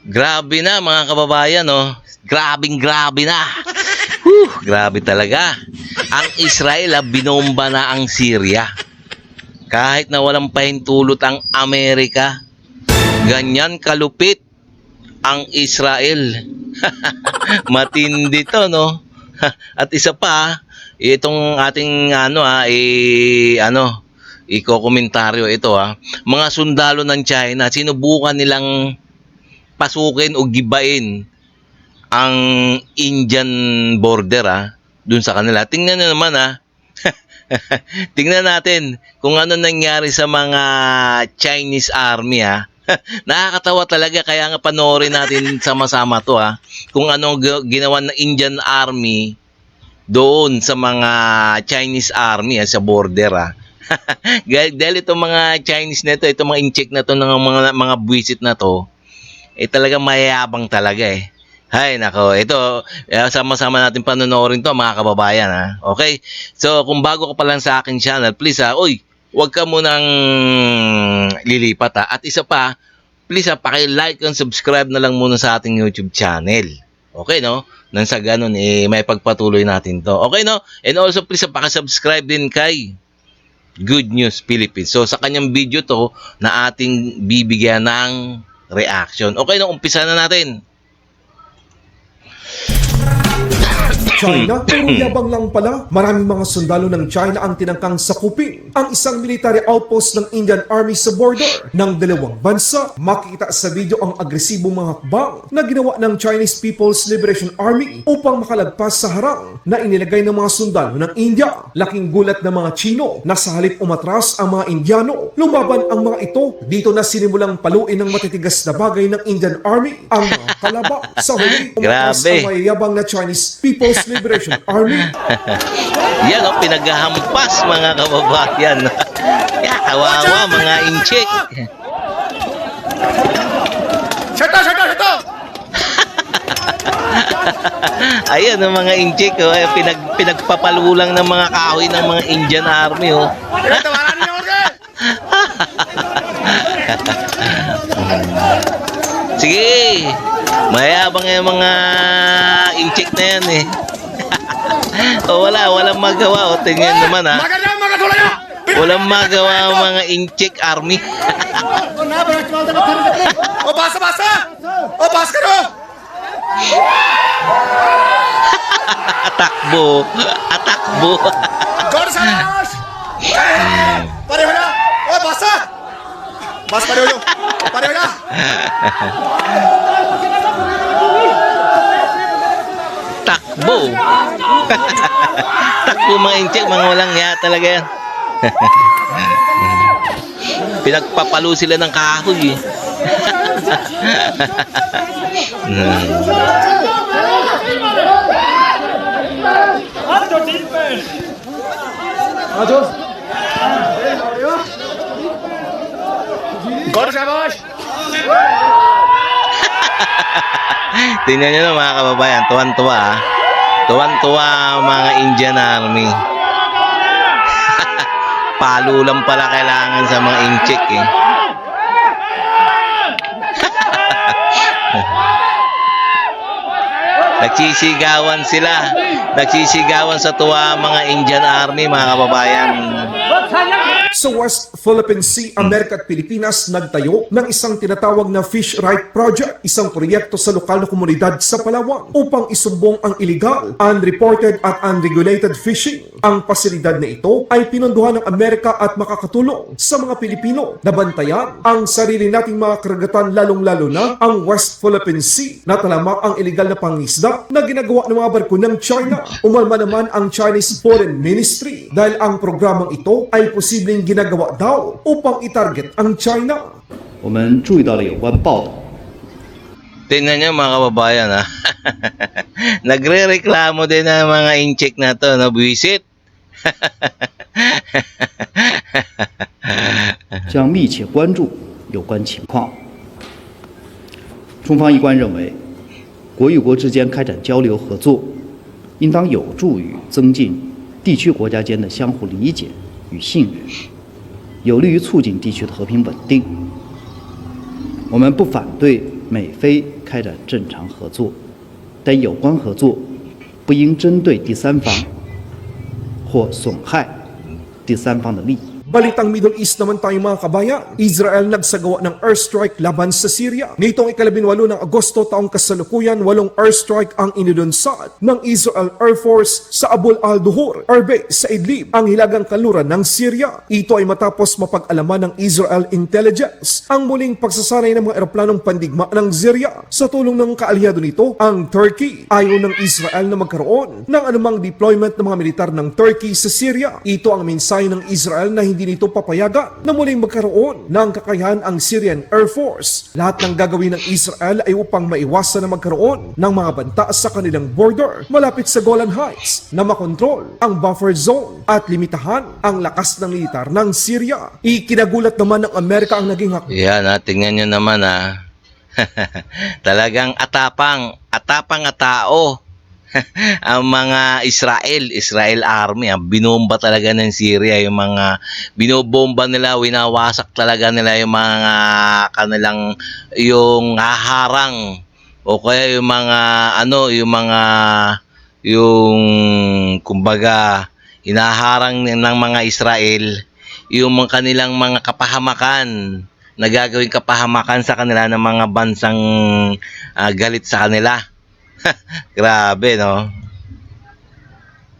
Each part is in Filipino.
Grabe na mga kababayan, no? Grabe na. Grabe talaga. Ang Israel, binomba na ang Syria. Kahit na walang pahintulot ang Amerika. Ganyan kalupit ang Israel. Matindi to, no? At isa pa, itong ating iko-komentaryo ito, mga sundalo ng China, sinubukan nilang pasukin o gibain ang Indian border dun sa kanila. Tingnan nyo naman tingnan natin kung ano nangyari sa mga Chinese army nakakatawa talaga, kaya nga panoorin natin sama-sama to kung ano ginawa ng Indian army doon sa mga Chinese army sa border dahil itong mga Chinese na ito, itong mga incheck na to ng mga buwisit na to, talagang mayayabang talaga Hay nako, ito sama-sama natin panonoorin to mga kababayan Okay? So kung bago ka pa lang sa aking channel, please huwag ka munang lilipat At isa pa, please paki-like and subscribe na lang muna sa ating YouTube channel. Okay, no? Nang sa ganun may pagpatuloy natin to. Okay, no? And also please paki-subscribe din kay Good News Philippines. So sa kanyang video to na ating bibigyan ng reaction. Okay, no? Umpisa na natin. China, pero yabang lang pala. Maraming mga sundalo ng China ang tinangkang sakupin ang isang military outpost ng Indian Army sa border ng dalawang bansa. Makikita sa video ang agresibong mga hakbang na ginawa ng Chinese People's Liberation Army upang makalagpas sa harang na inilagay ng mga sundalo ng India. Laking gulat ng mga Chino na sa halip umatras ang mga Indiano, lumaban ang mga ito. Dito na sinimulang paluin ng matitigas na bagay ng Indian Army ang mga kalabang. Sa huli, umatras ang mayayabang na Chinese People's Liberation Army. Yan pinaghahampas mga kababayan. Kawawa mga incheck. Shut up! Ayan ang mga incheck pinagpapalulang ng mga kahoy ng mga Indian Army Sige, mayabang yung mga incheck na yan walang magawa tingnan naman walang magawa ang mga incheck army. Basa! Basa ka no! Atakbo. Gorsanos! Pareho na! Basa! Basa pareho na! Takbo mga incheck, mga walang hiya talaga yan. Pinagpapalo sila ng kahoy Gorsanos! Tingnan nyo mga kababayan, tuwan-tuwa ang mga Indian Army. Palo lang pala kailangan sa mga incheck Nagsisigawan sa tuwa mga Indian Army mga kababayan. Sa West Philippine Sea, Amerika at Pilipinas nagtayo ng isang tinatawag na Fish Right Project, isang proyekto sa lokal na komunidad sa Palawan upang isumbong ang illegal, unreported at unregulated fishing. Ang pasilidad na ito ay pinunduhan ng Amerika at makakatulong sa mga Pilipino na bantayan ang sarili nating mga karagatan, lalong-lalo na ang West Philippine Sea na talamak ang illegal na pangisda na ginagawa ng mga barko ng China. Umalma naman ang Chinese Foreign Ministry dahil ang programang ito ay posibleng ginagawa daw upang itarget ang China. 我们注意到了有关报道， Tingnan nyo mga kababayan Nagre-reklamo din ang mga incheck na to na buwisit. 将密切关注有关情况。中方一贯认为，国与国之间开展交流合作，应当有助于增进地区国家间的相互理解与信任，有利于促进地区的和平稳定。我们不反对美菲开展正常合作，但有关合作不应针对第三方或损害第三方的利益。 Balitang Middle East naman tayo mga kabayan. Israel nagsagawa ng airstrike laban sa Syria. Nitong ika-18 ng Agosto taong kasalukuyan, 8 airstrike ang inilunsad ng Israel Air Force sa Abul al-Duhur, Airbase sa Idlib, ang hilagang kanluran ng Syria. Ito ay matapos mapag-alaman ng Israel Intelligence ang muling pagsasanay ng mga eroplanong pandigma ng Syria. Sa tulong ng kaalyado nito, ang Turkey. Ayaw ng Israel na magkaroon ng anumang deployment ng mga militar ng Turkey sa Syria. Ito ang mensahe ng Israel na hindi nito papayagan na muling magkaroon ng kakayahan ang Syrian Air Force. Lahat ng gagawin ng Israel ay upang maiwasan na magkaroon ng mga banta sa kanilang border malapit sa Golan Heights na makontrol ang buffer zone at limitahan ang lakas ng militar ng Syria. Ikinagulat naman ng Amerika ang naging Yan tingnan nyo naman Talagang atapang at tao. Ang mga Israel Army, binomba talaga ng Syria, yung mga binobomba nila, winawasak talaga nila yung mga kanilang yung haharang o kaya yung kumbaga hinaharang ng mga Israel yung mga kanilang mga kapahamakan, nagagawing kapahamakan sa kanila ng mga bansang galit sa kanila. Grabe, no?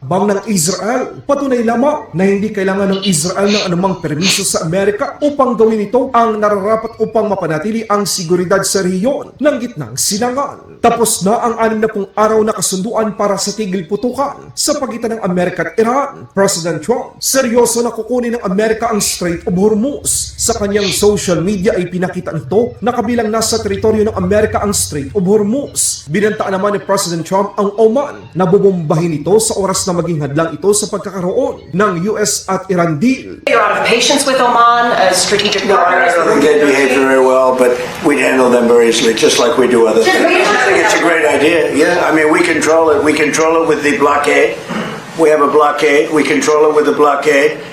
Bang ng Israel, patunay lamang na hindi kailangan ng Israel ng anumang permiso sa Amerika upang gawin ito ang nararapat upang mapanatili ang seguridad sa rehiyon ng gitnang silangan. Tapos na ang 60 araw na kasunduan para sa tigil putukan sa pagitan ng Amerika at Iran. President Trump, seryoso na kukunin ng Amerika ang Strait of Hormuz. Sa kanyang social media ay pinakita nito na kabilang nasa teritoryo ng Amerika ang Strait of Hormuz. Binantaan naman ni President Trump ang Oman na bubombahin ito sa oras na maging hadlang ito sa pagkakaroon ng US at Iran deal. You're out of patience with Oman as strategic partners. I don't think they behave very well, but we'd handle them very easily, just like we do other things. I think it's a great idea. Yeah, I mean, we control it. We control it with the blockade. We have a blockade. We control it with the blockade.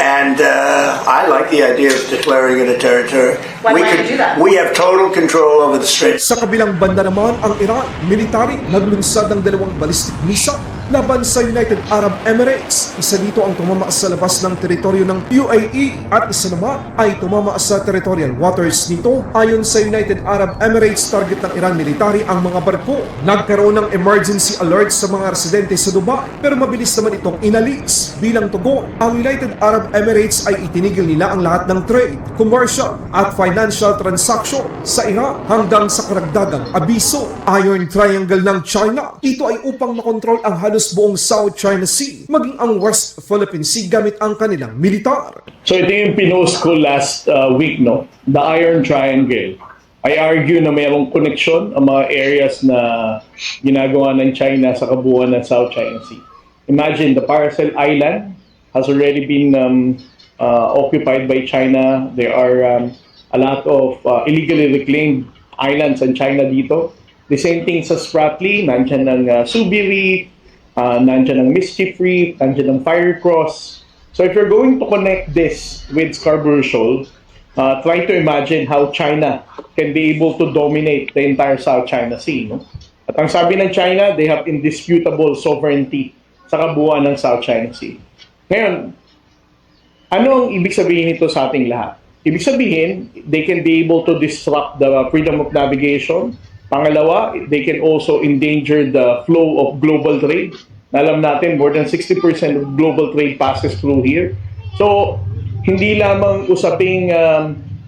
And I like the idea of declaring it a territory. Why can't you do that? We have total control over the strait. Sa kabilang banda naman, ang Iran, military, naglunsad ng 2 ballistic missile laban sa United Arab Emirates. Isa dito ang tumama sa labas ng teritoryo ng UAE at isa naman ay tumama sa territorial waters nito. Ayon sa United Arab Emirates, target ng Iran military ang mga barko. Nagkaroon ng emergency alert sa mga residente sa Dubai pero mabilis naman itong inalis. Bilang tugon, ang United Arab Emirates ay itinigil nila ang lahat ng trade, commercial at financial transaction sa Iran hanggang sa karagdagang abiso. Iron Triangle ng China, ito ay upang makontrol ang halos buong South China Sea, maging ang West Philippine Sea gamit ang kanilang militar. So ito yung pinost ko last week, no? The Iron Triangle. I argue na mayroong connection ang mga areas na ginagawa ng China sa kabuuan ng South China Sea. Imagine, the Paracel Island has already been occupied by China. There are a lot of illegally reclaimed islands in China dito. The same thing sa Spratly, nandyan ng Subi Reef, nandyan ng Mischief Reef, nandyan ng Firecross. So if you're going to connect this with Scarborough Shoal, try to imagine how China can be able to dominate the entire South China Sea. No? At ang sabi ng China, they have indisputable sovereignty sa kabuuan ng South China Sea. Ngayon, ano ang ibig sabihin nito sa ating lahat? Ibig sabihin, they can be able to disrupt the freedom of navigation. Pangalawa, they can also endanger the flow of global trade. Alam natin, more than 60% of global trade passes through here. So, hindi lamang usaping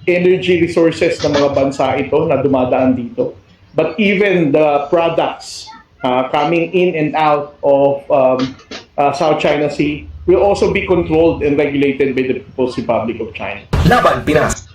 energy resources ng mga bansa ito na dumadaan dito, but even the products coming in and out of South China Sea will also be controlled and regulated by the People's Republic of China. Laban Pinas.